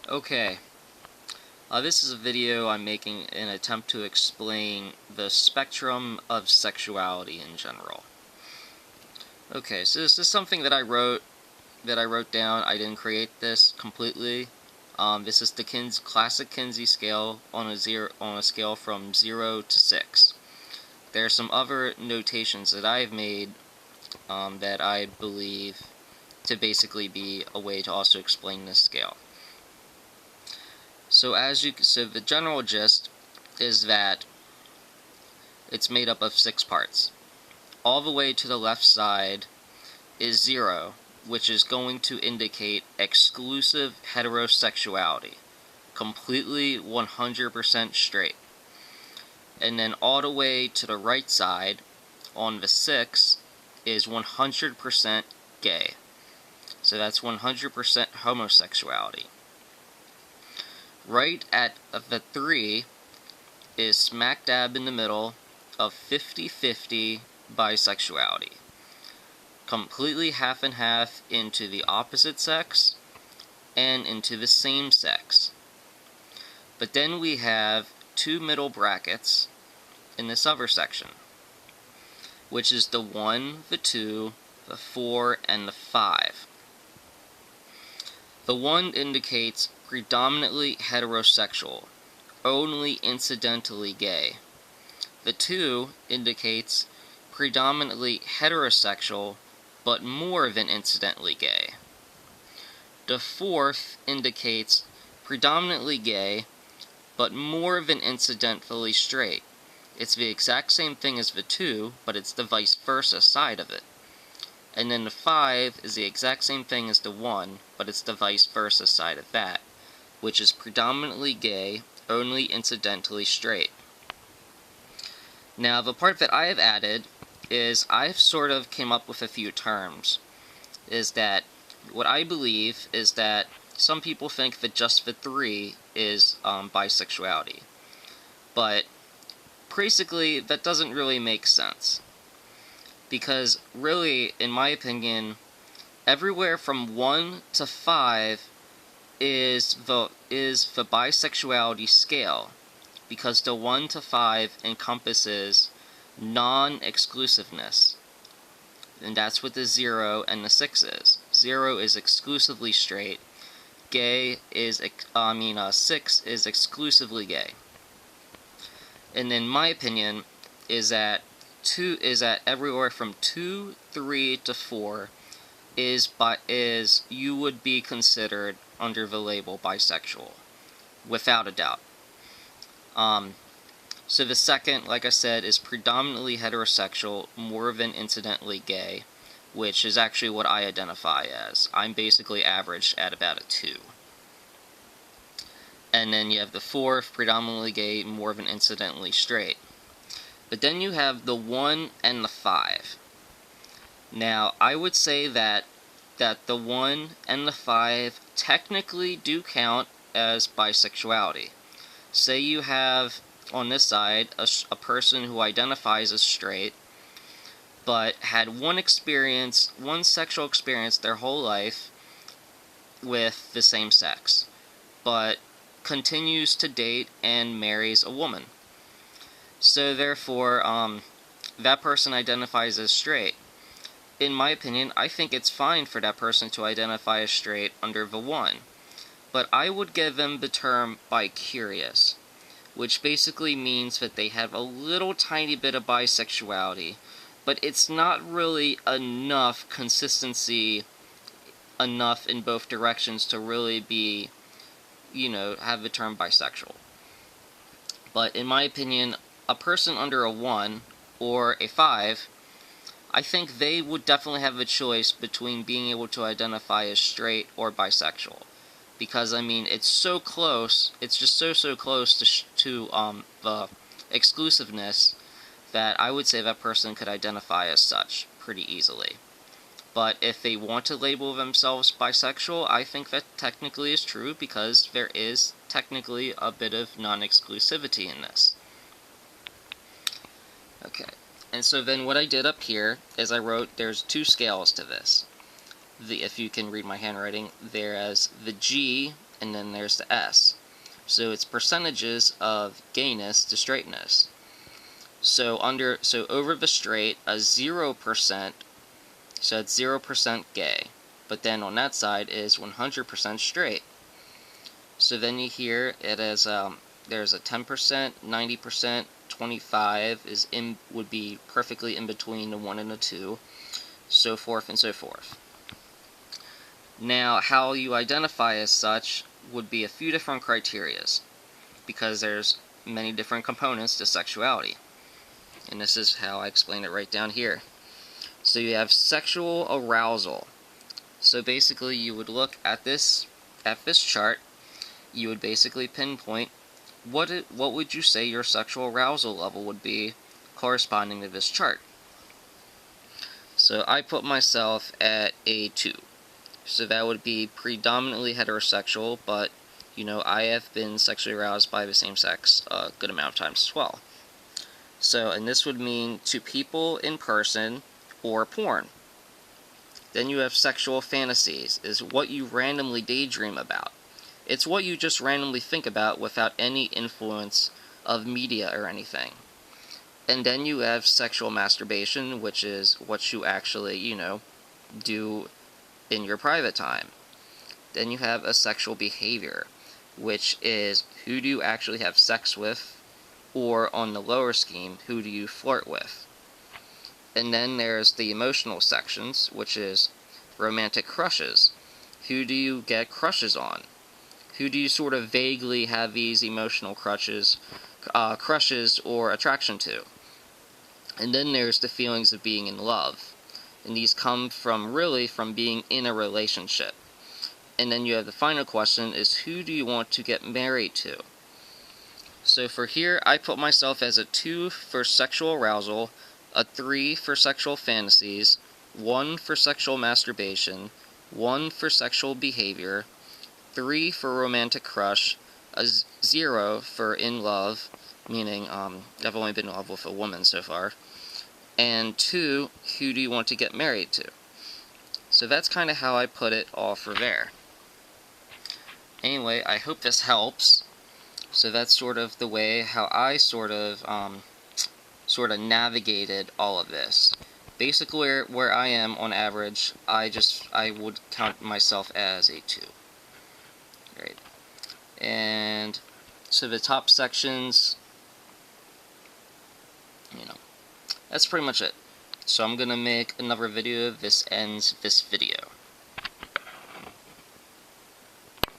Okay, this is a video I'm making in an attempt to explain the spectrum of sexuality in general. Okay, so this is something that I wrote down. I didn't create this completely. This is the classic Kinsey scale on a scale from 0 to 6. There are some other notations that I've made that I believe to basically be a way to also explain this scale. So the general gist is that it's made up of 6 parts. All the way to the left side is 0, which is going to indicate exclusive heterosexuality, completely 100% straight. And then all the way to the right side, on the 6, is 100% gay. So that's 100% homosexuality. Right at the 3 is smack dab in the middle of 50-50 bisexuality. Completely half and half into the opposite sex and into the same sex. But then we have 2 middle brackets in this other section, which is the 1, the 2, the 4, and the 5. The 1 indicates predominantly heterosexual, only incidentally gay. The 2 indicates predominantly heterosexual, but more than incidentally gay. The 4th indicates predominantly gay, but more than incidentally straight. It's the exact same thing as the 2, but it's the vice versa side of it. And then the 5 is the exact same thing as the 1, but it's the vice versa side of that, which is predominantly gay, only incidentally straight. Now, the part that I have added is I've sort of came up with a few terms. Is that what I believe is that some people think that just the 3 is bisexuality. But basically, that doesn't really make sense. Because really, in my opinion, everywhere from 1 to 5 is the bisexuality scale, because the 1 to 5 encompasses non-exclusiveness, and that's what the 0 and the 6 is. 0 is exclusively straight. 6 is exclusively gay. And then my opinion is that everywhere from 2, 3 to 4 is you would be considered under the label bisexual, without a doubt. So the 2nd, like I said, is predominantly heterosexual, more than incidentally gay, which is actually what I identify as. I'm basically averaged at about a 2. And then you have the 4th, predominantly gay, more than incidentally straight. But then you have the 1 and the 5. Now, I would say that the 1 and the 5 technically do count as bisexuality. Say you have, on this side, a person who identifies as straight, but had one sexual experience their whole life with the same sex, but continues to date and marries a woman. So therefore, that person identifies as straight. In my opinion, I think it's fine for that person to identify as straight under the 1. But I would give them the term bi-curious, which basically means that they have a little tiny bit of bisexuality, but it's not really enough consistency enough in both directions to really be, have the term bisexual. But in my opinion, a person under a 1 or a 5, I think they would definitely have a choice between being able to identify as straight or bisexual. Because, it's so close, it's just so close to the exclusiveness that I would say that person could identify as such pretty easily. But if they want to label themselves bisexual, I think that technically is true, because there is technically a bit of non-exclusivity in this. Okay, and so then what I did up here is I wrote there's 2 scales to this. If you can read my handwriting, there's the G and then there's the S. So it's percentages of gayness to straightness. So over the straight, a 0%, so it's 0% gay. But then on that side is 100% straight. So then you hear it as there's a 10%, 90%, 25 would be perfectly in between the 1 and the 2, so forth and so forth. Now, how you identify as such would be a few different criterias, because there's many different components to sexuality. And this is how I explain it right down here. So you have sexual arousal. So basically you would look at this chart, you would basically pinpoint what would you say your sexual arousal level would be corresponding to this chart. So I put myself at a 2. So that would be predominantly heterosexual, but you know, I have been sexually aroused by the same sex a good amount of times as well. So, and this would mean to people in person or porn. Then you have sexual fantasies, is what you randomly daydream about. It's what you just randomly think about without any influence of media or anything. And then you have sexual masturbation, which is what you actually, you know, do in your private time. Then you have a sexual behavior, which is who do you actually have sex with, or on the lower scheme, who do you flirt with. And then there's the emotional sections, which is romantic crushes. Who do you get crushes on? Who do you sort of vaguely have these emotional crushes or attraction to? And then there's the feelings of being in love. And these come from being in a relationship. And then you have the final question is who do you want to get married to? So for here, I put myself as a 2 for sexual arousal, a 3 for sexual fantasies, 1 for sexual masturbation, 1 for sexual behavior, 3 for romantic crush, a 0 for in love, meaning I've only been in love with a woman so far, and 2, who do you want to get married to? So that's kind of how I put it all for there. Anyway, I hope this helps. So that's sort of the way how I sort of navigated all of this. Basically, where I am on average, I would count myself as a 2. Great. And so the top sections, you know, that's pretty much it. So I'm gonna make another video. This ends this video.